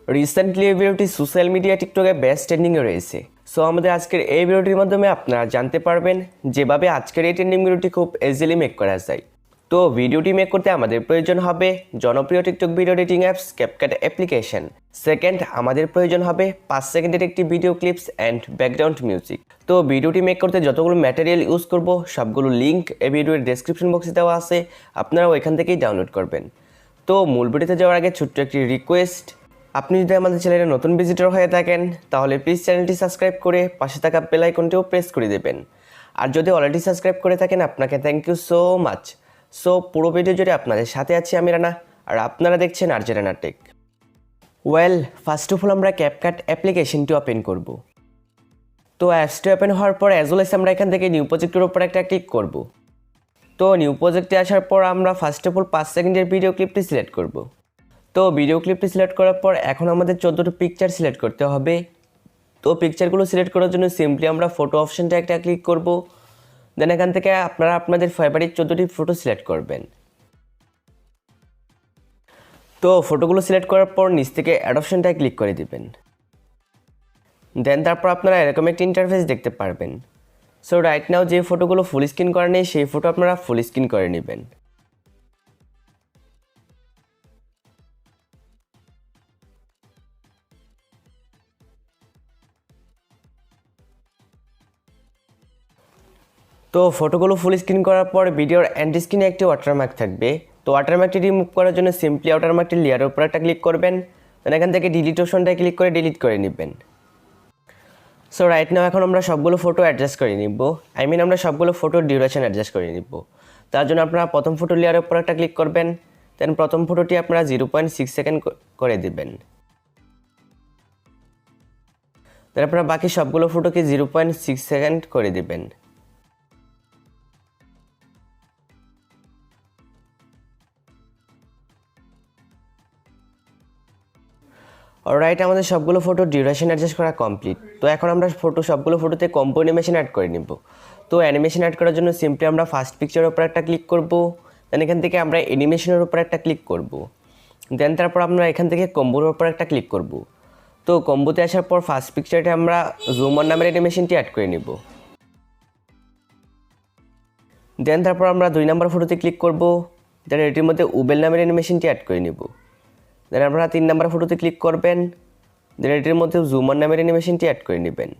Recently এই ভিডিওটি social media টিকটকে বেস্ট ট্রেন্ডিংয়ে রয়েছে। সো আমাদের আজকের এই ভিডিওটির মাধ্যমে আপনারা জানতে পারবেন যেভাবে আজকের এই ট্রেন্ডিং ভিডিওটি খুব ইজিলি মেক করা যায়। তো ভিডিওটি মেক করতে আমাদের প্রয়োজন হবে জনপ্রিয় TikTok video editing apps CapCut application. Second, আমাদের প্রয়োজন হবে 5 সেকেন্ডের একটি video clips and background music. তো ভিডিওটি মেক করতে যতগুলো ম্যাটেরিয়াল ইউজ করব সবগুলো লিঙ্ক এই ভিডিওর ডেসক্রিপশন বক্সে দেওয়া আছে, আপনারা ওইখান থেকেই ডাউনলোড করবেন। তো মূল ভিডিওতে যাওয়ার আগে ছোট্ট একটি রিকোয়েস্ট, আপনি যদি আমাদের চ্যানেলে নতুন ভিজিটর হয়ে থাকেন তাহলে প্লিজ চ্যানেলটি সাবস্ক্রাইব করে পাশে থাকা বেল আইকনটিও প্রেস করে দেবেন। আর যদি অলরেডি সাবস্ক্রাইব করে থাকেন আপনাকে thank you so much. So পুরো ভিডিও জুড়ে আপনাদের সাথে আছি আমি রানা, আর আপনারা দেখছেন Rana tech. Well, first of all আমরা ক্যাপকাট অ্যাপ্লিকেশনটি ওপেন করব। তো অ্যাপসটি ওপেন হওয়ার পর অ্যাজ ওয়েল আমরা এখান থেকে নিউ প্রজেক্টের উপর একটা ক্লিক করব। তো নিউ প্রজেক্টে আসার পর আমরা ফার্স্ট অফ অল 5 সেকেন্ডের ভিডিও ক্লিপটি সিলেক্ট করব। তো ভিডিও ক্লিপটি সিলেক্ট করার পর এখন আমাদের 14টি পিকচার সিলেক্ট করতে হবে। তো পিকচারগুলো সিলেক্ট করার জন্য সিম্পলি আমরা ফটো অপশনটা একটা ক্লিক করব। দেন এখান থেকে আপনারা আপনাদের ফেভারিট 14টি ফটো সিলেক্ট করবেন। তো ফটোগুলো সিলেক্ট করার পর নিচ থেকে অ্যাড অপশনটায় ক্লিক করে দিবেন। দেন তারপর আপনারা এরকম একটা ইন্টারফেস দেখতে পারবেন। সো রাইট নাও যে ফটোগুলো ফুল স্ক্রিন করা নেই সেই ফটো আপনারা ফুল স্ক্রিন করে নেবেন। তো ফটোগুলো ফুল স্ক্রিন করার পর ভিডিওর এন্ড স্ক্রিনে একটি ওয়াটারমার্ক থাকবে। তো ওয়াটারমার্কটি রিমুভ করার জন্য সিম্পলি ওয়াটারমার্কটি লেয়ারের উপর একটা ক্লিক করবেন। দেন এখান থেকে ডিলিট অপশনটায় ক্লিক করে ডিলিট করে নেবেন। সো রাইট নাও এখন আমরা সবগুলো ফটো অ্যাডজাস্ট করে নিব, আমরা সবগুলো ফটোর ডিউরেশন অ্যাডজাস্ট করে নিব। তার জন্য আপনারা প্রথম ফটো লেয়ারের উপর একটা ক্লিক করবেন। দেন প্রথম ফটোটি আপনারা 0.6 সেকেন্ড করে দিবেন। দেন আপনারা বাকি সবগুলো ফটোকে 0.6 সেকেন্ড করে দিবেন। অলরাইট, আমাদের সবগুলো ফটো ডিউরেশন অ্যাডজাস্ট করা কমপ্লিট। তো এখন আমরা সবগুলো ফটোতে কম্পো অ্যানিমেশন অ্যাড করে নিব। তো অ্যানিমেশন অ্যাড করার জন্য সিম্পলি আমরা ফার্স্ট পিকচারের উপর একটা ক্লিক করব। দেন এখান থেকে আমরা অ্যানিমেশনের উপর একটা ক্লিক করব। দেন তারপর আমরা এখান থেকে কম্বোর উপর একটা ক্লিক করব। তো কম্বোতে আসার পর ফার্স্ট পিকচারটা আমরা জুম অন নামের অ্যানিমেশনটি অ্যাড করে নিব। দেন তারপর আমরা 2 নম্বর ফটোতে ক্লিক করব। দেন এটির মধ্যে উবেল নামের অ্যানিমেশনটি অ্যাড করে নিব। দেন আপনারা 3 নম্বর ফটোতে ক্লিক করবেন। দেন এটির মধ্যে জুম অন নামের অ্যানিমেশনটি অ্যাড করে নেবেন।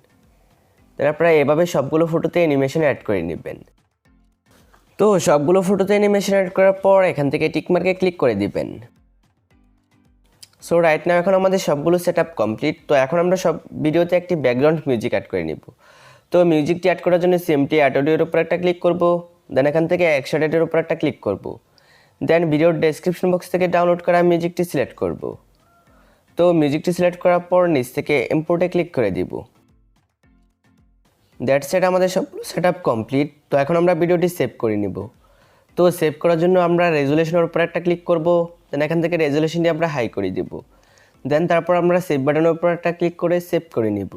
দেন আপনারা এভাবে সবগুলো ফটোতে অ্যানিমেশন অ্যাড করে নেবেন। তো সবগুলো ফটোতে অ্যানিমেশন অ্যাড করার পর এখান থেকে টিকমার্কে ক্লিক করে দিবেন। সো রাইট নাও এখন আমাদের সবগুলো সেট আপ কমপ্লিট। তো এখন আমরা সব ভিডিওতে একটি ব্যাকগ্রাউন্ড মিউজিক অ্যাড করে নিব। তো মিউজিকটি অ্যাড করার জন্য সিম্পলি অ্যাড অডিওর উপর একটা ক্লিক করব। দেন এখান থেকে এক্সট্রাডেটের উপর একটা ক্লিক করব। দেন ভিডিওর ডেসক্রিপশন বক্স থেকে ডাউনলোড করা মিউজিকটি সিলেক্ট করব। তো মিউজিকটি সিলেক্ট করার পর নিচ থেকে ইম্পোর্টে ক্লিক করে দিব। দ্যাটস ইট, আমাদের সবগুলো সেট আপ কমপ্লিট। তো এখন আমরা ভিডিওটি সেভ করে নিব। তো সেভ করার জন্য আমরা রেজুলেশনের উপর একটা ক্লিক করব। দেন এখান থেকে রেজুলেশনটি আমরা হাই করে দিব। দেন তারপর আমরা সেভ বাটনের উপর একটা ক্লিক করে সেভ করে নিব।